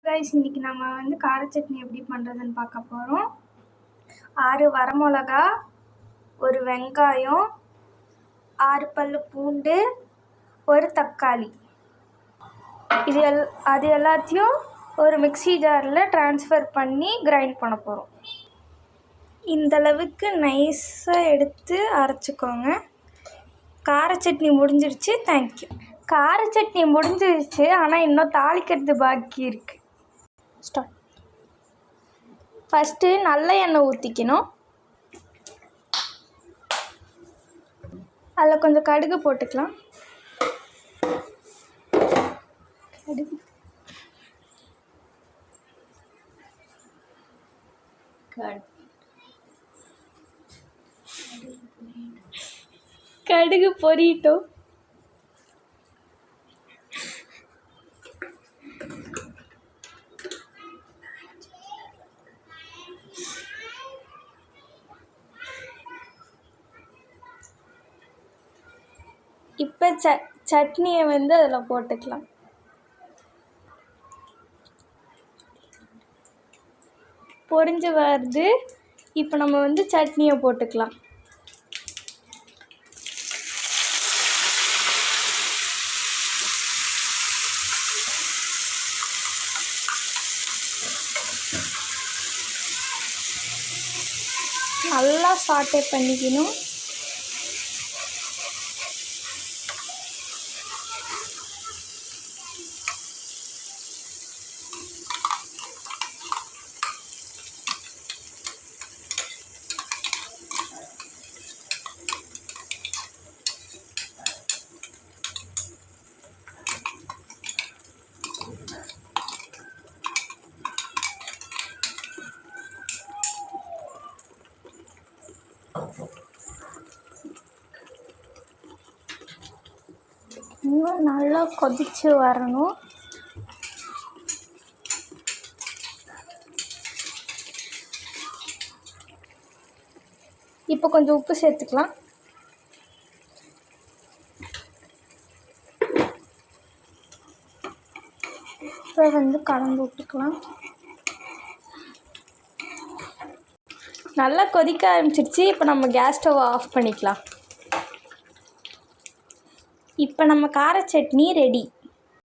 Guys, இன்றைக்கி நம்ம வந்து கார சட்னி எப்படி பண்ணுறதுன்னு பார்க்க போகிறோம். 6 வரமிளகா, ஒரு வெங்காயம், 6 பல் பூண்டு, ஒரு தக்காளி, அது எல்லாத்தையும் ஒரு மிக்ஸி ஜாரில் ட்ரான்ஸ்ஃபர் பண்ணி கிரைண்ட் பண்ண போகிறோம். இந்தளவுக்கு நைஸாக எடுத்து அரைச்சிக்கோங்க. கார சட்னி முடிஞ்சிருச்சு. தேங்க்யூ. கார சட்னி முடிஞ்சிருச்சு, ஆனால் இன்னும் தாளிக்கிறது பாக்கி இருக்குது. ஸ்டார்ட். ஃபஸ்ட்டு நல்ல எண்ணெய் ஊற்றிக்கணும். அதில் கொஞ்சம் கடுகு போட்டுக்கலாம். கடுகு பொரியட்டும். இப்போ சட்னியை வந்து அதில் போட்டுக்கலாம். பொரிஞ்சு வருது. இப்போ நம்ம வந்து சட்னியை போட்டுக்கலாம். நல்லா சாட்டே பண்ணிக்கணும். இன்னும் நல்லா கொதித்து வரணும். இப்போ கொஞ்சம் உப்பு சேர்த்துக்கலாம். இப்போ வந்து கலந்து விட்டுக்கலாம். நல்லா கொதிக்க ஆரம்பிச்சிடுச்சு. இப்போ நம்ம கேஸ் ஸ்டவ் ஆஃப் பண்ணிக்கலாம். இப்போ நம்ம கார சட்னி ரெடி.